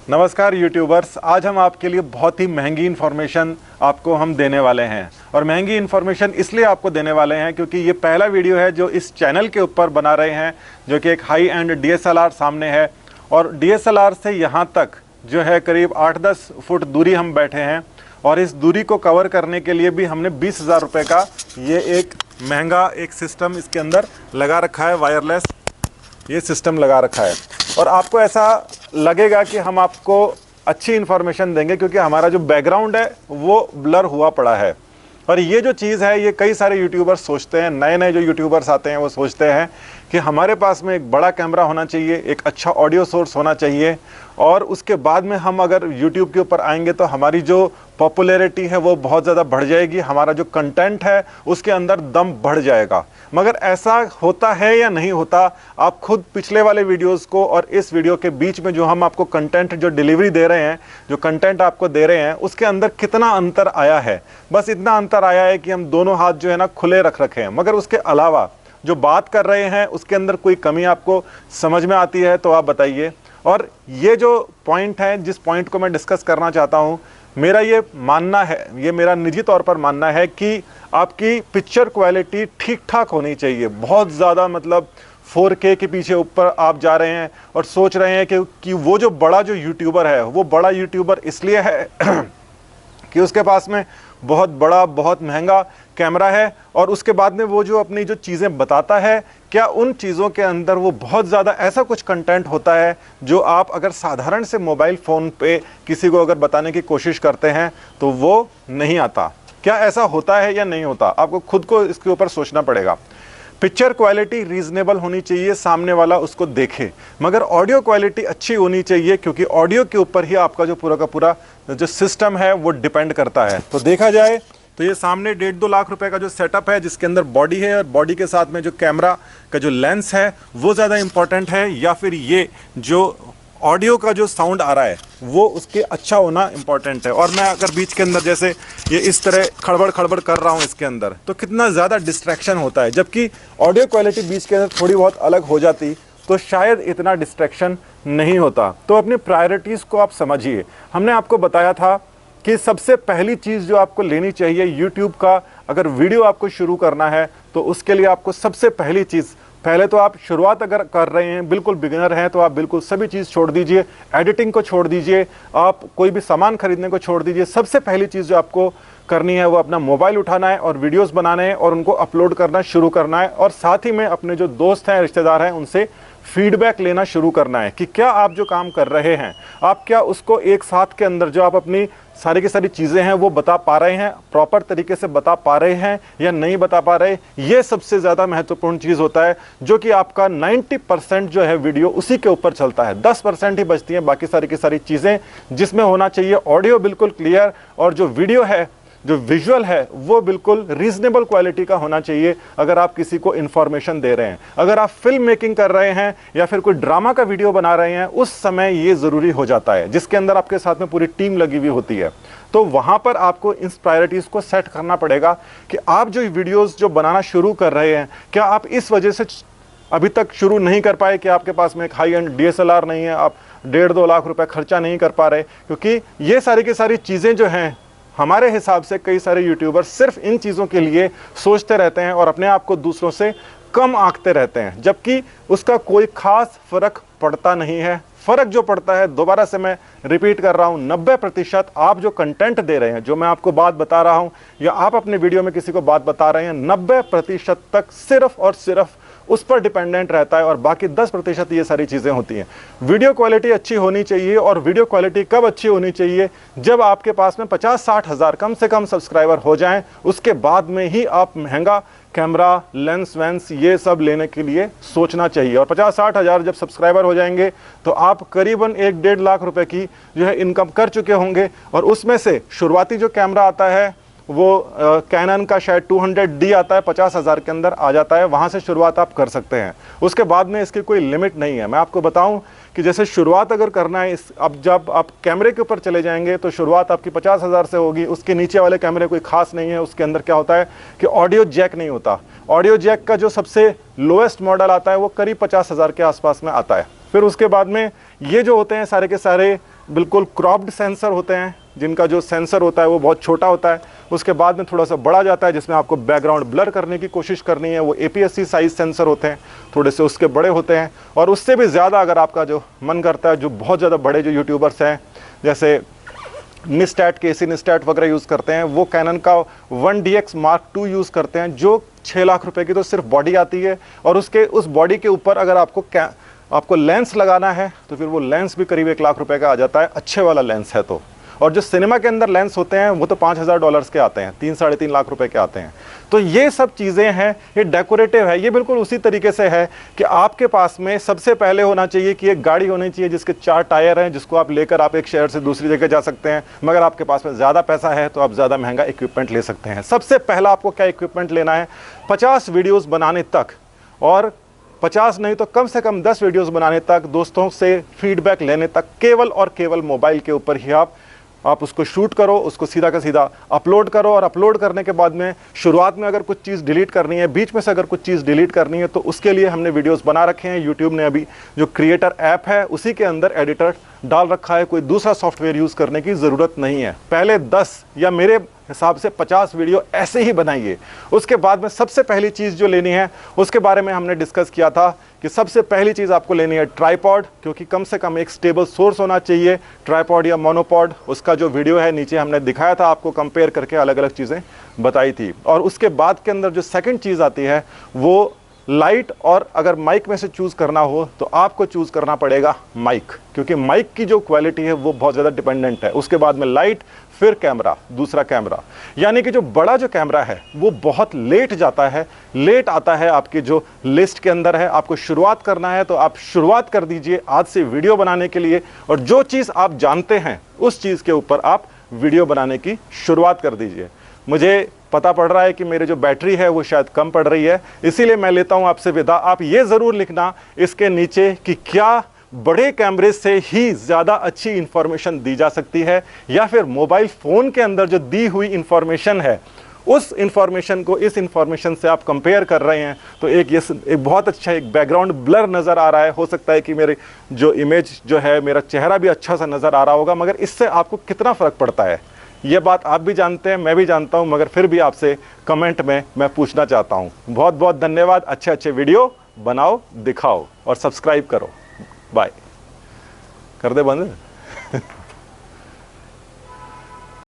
नमस्कार यूट्यूबर्स, आज हम आपके लिए बहुत ही महंगी इन्फॉर्मेशन आपको हम देने वाले हैं। और महंगी इन्फॉर्मेशन इसलिए आपको देने वाले हैं क्योंकि ये पहला वीडियो है जो इस चैनल के ऊपर बना रहे हैं, जो कि एक हाई एंड DSLR सामने है। और DSLR से यहाँ तक जो है करीब 8-10 फुट दूरी हम बैठे हैं, और इस दूरी को कवर करने के लिए भी हमने 20,000 रुपये का ये एक महंगा एक सिस्टम इसके अंदर लगा रखा है। वायरलेस ये सिस्टम लगा रखा है, और आपको ऐसा लगेगा कि हम आपको अच्छी इन्फॉर्मेशन देंगे क्योंकि हमारा जो बैकग्राउंड है वो ब्लर हुआ पड़ा है। और ये जो चीज़ है ये कई सारे यूट्यूबर्स सोचते हैं, नए नए जो यूट्यूबर्स आते हैं वो सोचते हैं कि हमारे पास में एक बड़ा कैमरा होना चाहिए, एक अच्छा ऑडियो सोर्स होना चाहिए, और उसके बाद में हम अगर यूट्यूब के ऊपर आएंगे तो हमारी जो पॉपुलैरिटी है वो बहुत ज़्यादा बढ़ जाएगी, हमारा जो कंटेंट है उसके अंदर दम बढ़ जाएगा। मगर ऐसा होता है या नहीं होता, आप खुद पिछले वाले वीडियोस को और इस वीडियो के बीच में जो हम आपको कंटेंट जो डिलीवरी दे रहे हैं, जो कंटेंट आपको दे रहे हैं, उसके अंदर कितना अंतर आया है। बस इतना अंतर आया है कि हम दोनों हाथ जो है ना खुले रख रखे हैं, मगर उसके अलावा जो बात कर रहे हैं उसके अंदर कोई कमी आपको समझ में आती है तो आप बताइए। और ये जो पॉइंट है, जिस पॉइंट को मैं डिस्कस करना चाहता हूँ, मेरा ये मानना है, ये मेरा निजी तौर पर मानना है कि आपकी पिक्चर क्वालिटी ठीक ठाक होनी चाहिए। बहुत ज़्यादा मतलब 4K के पीछे ऊपर आप जा रहे हैं और सोच रहे हैं कि वो जो बड़ा जो यूट्यूबर है वो बड़ा यूट्यूबर इसलिए है कि उसके पास में बहुत बड़ा बहुत महंगा कैमरा है, और उसके बाद में वो जो अपनी जो चीज़ें बताता है, क्या उन चीज़ों के अंदर वो बहुत ज़्यादा ऐसा कुछ कंटेंट होता है जो आप अगर साधारण से मोबाइल फ़ोन पे किसी को अगर बताने की कोशिश करते हैं तो वो नहीं आता। क्या ऐसा होता है या नहीं होता, आपको खुद को इसके ऊपर सोचना पड़ेगा। पिक्चर क्वालिटी रीजनेबल होनी चाहिए, सामने वाला उसको देखे, मगर ऑडियो क्वालिटी अच्छी होनी चाहिए क्योंकि ऑडियो के ऊपर ही आपका जो पूरा का पूरा जो सिस्टम है वो डिपेंड करता है। तो देखा जाए तो ये सामने 1.5-2 लाख रुपए का जो सेटअप है, जिसके अंदर बॉडी है और बॉडी के साथ में जो कैमरा का जो लेंस है वो ज़्यादा इंपॉर्टेंट है, या फिर ये जो ऑडियो का जो साउंड आ रहा है वो उसके अच्छा होना इंपॉर्टेंट है। और मैं अगर बीच के अंदर जैसे ये इस तरह खड़बड़ खड़बड़ कर रहा हूँ इसके अंदर, तो कितना ज़्यादा डिस्ट्रैक्शन होता है, जबकि ऑडियो क्वालिटी बीच के अंदर थोड़ी बहुत अलग हो जाती तो शायद इतना डिस्ट्रैक्शन नहीं होता। तो अपनी प्रायोरिटीज़ को आप समझिए। हमने आपको बताया था कि सबसे पहली चीज़ जो आपको लेनी चाहिए यूट्यूब का, अगर वीडियो आपको शुरू करना है तो उसके लिए आपको सबसे पहली चीज़, पहले तो आप शुरुआत अगर कर रहे हैं, बिल्कुल बिगिनर हैं, तो आप बिल्कुल सभी चीज़ छोड़ दीजिए, एडिटिंग को छोड़ दीजिए, आप कोई भी सामान खरीदने को छोड़ दीजिए। सबसे पहली चीज़ जो आपको करनी है वो अपना मोबाइल उठाना है और वीडियोस बनाने हैं और उनको अपलोड करना शुरू करना है, और साथ ही में अपने जो दोस्त हैं, रिश्तेदार हैं, उनसे फीडबैक लेना शुरू करना है कि क्या आप जो काम कर रहे हैं, आप क्या उसको एक साथ के अंदर जो आप अपनी सारी की सारी चीज़ें हैं वो बता पा रहे हैं, प्रॉपर तरीके से बता पा रहे हैं या नहीं बता पा रहे। ये सबसे ज़्यादा महत्वपूर्ण चीज़ होता है, जो कि आपका 90% जो है वीडियो उसी के ऊपर चलता है, 10% ही बचती है बाकी सारी की सारी चीज़ें, जिसमें होना चाहिए ऑडियो बिल्कुल क्लियर, और जो वीडियो है, जो विजुअल है वो बिल्कुल रीजनेबल क्वालिटी का होना चाहिए। अगर आप किसी को इन्फॉर्मेशन दे रहे हैं, अगर आप फिल्म मेकिंग कर रहे हैं या फिर कोई ड्रामा का वीडियो बना रहे हैं, उस समय ये ज़रूरी हो जाता है, जिसके अंदर आपके साथ में पूरी टीम लगी हुई होती है। तो वहाँ पर आपको इन प्रायोरिटीज़ को सेट करना पड़ेगा कि आप जो वीडियोज़ जो बनाना शुरू कर रहे हैं, क्या आप इस वजह से अभी तक शुरू नहीं कर पाए कि आपके पास में एक हाई एंड DSLR नहीं है, आप 1.5-2 लाख रुपए खर्चा नहीं कर पा रहे। क्योंकि ये सारी की सारी चीज़ें जो हैं, हमारे हिसाब से कई सारे यूट्यूबर सिर्फ इन चीज़ों के लिए सोचते रहते हैं और अपने आप को दूसरों से कम आंकते रहते हैं, जबकि उसका कोई खास फ़र्क पड़ता नहीं है। फ़र्क जो पड़ता है, दोबारा से मैं रिपीट कर रहा हूँ, 90% आप जो कंटेंट दे रहे हैं, जो मैं आपको बात बता रहा हूँ, या आप अपने वीडियो में किसी को बात बता रहे हैं, 90% तक सिर्फ और सिर्फ उस पर डिपेंडेंट रहता है, और बाकी 10% ये सारी चीज़ें होती हैं। वीडियो क्वालिटी अच्छी होनी चाहिए, और वीडियो क्वालिटी कब अच्छी होनी चाहिए, जब आपके पास में 50-60 हज़ार कम से कम सब्सक्राइबर हो जाएं, उसके बाद में ही आप महंगा कैमरा, लेंस वेंस ये सब लेने के लिए सोचना चाहिए। और 50-60 हज़ार जब सब्सक्राइबर हो जाएंगे तो आप करीबन 1-1.5 लाख रुपए की जो है इनकम कर चुके होंगे, और उसमें से शुरुआती जो कैमरा आता है वो कैनन का शायद 200D आता है, 50,000 के अंदर आ जाता है, वहाँ से शुरुआत आप कर सकते हैं। उसके बाद में इसकी कोई लिमिट नहीं है। मैं आपको बताऊं कि जैसे शुरुआत अगर करना है, अब जब आप कैमरे के ऊपर चले जाएंगे तो शुरुआत आपकी 50,000 से होगी। उसके नीचे वाले कैमरे कोई खास नहीं है, उसके अंदर क्या होता है कि ऑडियो जैक नहीं होता। ऑडियो जैक का जो सबसे लोएस्ट मॉडल आता है वो करीब 50,000 के आसपास में आता है। फिर उसके बाद में ये जो होते हैं सारे के सारे बिल्कुल क्रॉप्ड सेंसर होते हैं, जिनका जो सेंसर होता है वो बहुत छोटा होता है, उसके बाद में थोड़ा सा बड़ा जाता है जिसमें आपको बैकग्राउंड ब्लर करने की कोशिश करनी है। वो APS-C साइज सेंसर होते हैं, थोड़े से उसके बड़े होते हैं। और उससे भी ज़्यादा अगर आपका जो मन करता है, जो बहुत ज़्यादा बड़े जो यूट्यूबर्स हैं जैसे निस्टैट, केसी निस्टैट वगैरह यूज़ करते हैं, वो कैनन का 1DX Mark II यूज़ करते हैं, जो 6 लाख रुपए की तो सिर्फ बॉडी आती है। और उस बॉडी के ऊपर अगर आपको लेंस लगाना है तो फिर वो लेंस भी करीब 1 लाख रुपए का आ जाता है, अच्छे वाला लेंस है तो। और जो सिनेमा के अंदर लेंस होते हैं वो तो $5,000 के आते हैं, 3-3.5 लाख रुपए के आते हैं। तो ये सब चीज़ें हैं, ये डेकोरेटिव है। ये बिल्कुल उसी तरीके से है कि आपके पास में सबसे पहले होना चाहिए कि एक गाड़ी होनी चाहिए जिसके 4 टायर हैं, जिसको आप लेकर आप एक शहर से दूसरी जगह जा सकते हैं। मगर आपके पास में ज़्यादा पैसा है तो आप ज़्यादा महंगा इक्विपमेंट ले सकते हैं। सबसे पहला आपको क्या इक्विपमेंट लेना है, 50 वीडियोज़ बनाने तक, और 50 नहीं तो कम से कम 10 वीडियोज़ बनाने तक, दोस्तों से फीडबैक लेने तक, केवल और केवल मोबाइल के ऊपर ही आप उसको शूट करो, उसको सीधा का सीधा अपलोड करो। और अपलोड करने के बाद में शुरुआत में अगर कुछ चीज़ डिलीट करनी है, बीच में से अगर कुछ चीज़ डिलीट करनी है, तो उसके लिए हमने वीडियोस बना रखे हैं। यूट्यूब ने अभी जो क्रिएटर ऐप है उसी के अंदर एडिटर डाल रखा है, कोई दूसरा सॉफ्टवेयर यूज़ करने की ज़रूरत नहीं है। पहले 10 या मेरे हिसाब से 50 वीडियो ऐसे ही बनाइए। उसके बाद में सबसे पहली चीज़ जो लेनी है उसके बारे में हमने डिस्कस किया था कि सबसे पहली चीज़ आपको लेनी है ट्राइपॉड, क्योंकि कम से कम एक स्टेबल सोर्स होना चाहिए। ट्राइपॉड या मोनोपॉड, उसका जो वीडियो है नीचे हमने दिखाया था, आपको कंपेयर करके अलग अलग चीज़ें बताई थी। और उसके बाद के अंदर जो सेकंड चीज़ आती है वो लाइट, और अगर माइक में से चूज़ करना हो तो आपको चूज़ करना पड़ेगा माइक, क्योंकि माइक की जो क्वालिटी है वो बहुत ज़्यादा डिपेंडेंट है। उसके बाद में लाइट, फिर कैमरा, दूसरा कैमरा। यानी कि जो बड़ा जो कैमरा है वो बहुत लेट जाता है, लेट आता है आपकी जो लिस्ट के अंदर है। आपको शुरुआत करना है तो आप शुरुआत कर दीजिए आज से वीडियो बनाने के लिए, और जो चीज़ आप जानते हैं उस चीज़ के ऊपर आप वीडियो बनाने की शुरुआत कर दीजिए। मुझे पता पड़ रहा है कि मेरे जो बैटरी है वो शायद कम पड़ रही है, इसीलिए मैं लेता हूं आपसे विदा। आप ये ज़रूर लिखना इसके नीचे कि क्या बड़े कैमरे से ही ज़्यादा अच्छी इंफॉर्मेशन दी जा सकती है, या फिर मोबाइल फ़ोन के अंदर जो दी हुई इंफॉर्मेशन है उस इंफॉर्मेशन को इस इंफॉर्मेशन से आप कंपेयर कर रहे हैं तो एक बहुत अच्छा एक बैकग्राउंड ब्लर नज़र आ रहा है। हो सकता है कि मेरे जो इमेज जो है, मेरा चेहरा भी अच्छा सा नज़र आ रहा होगा, मगर इससे आपको कितना फ़र्क पड़ता है ये बात आप भी जानते हैं, मैं भी जानता हूं, मगर फिर भी आपसे कमेंट में मैं पूछना चाहता हूं। बहुत बहुत धन्यवाद। अच्छे अच्छे वीडियो बनाओ, दिखाओ और सब्सक्राइब करो। बाय। कर दे बंद।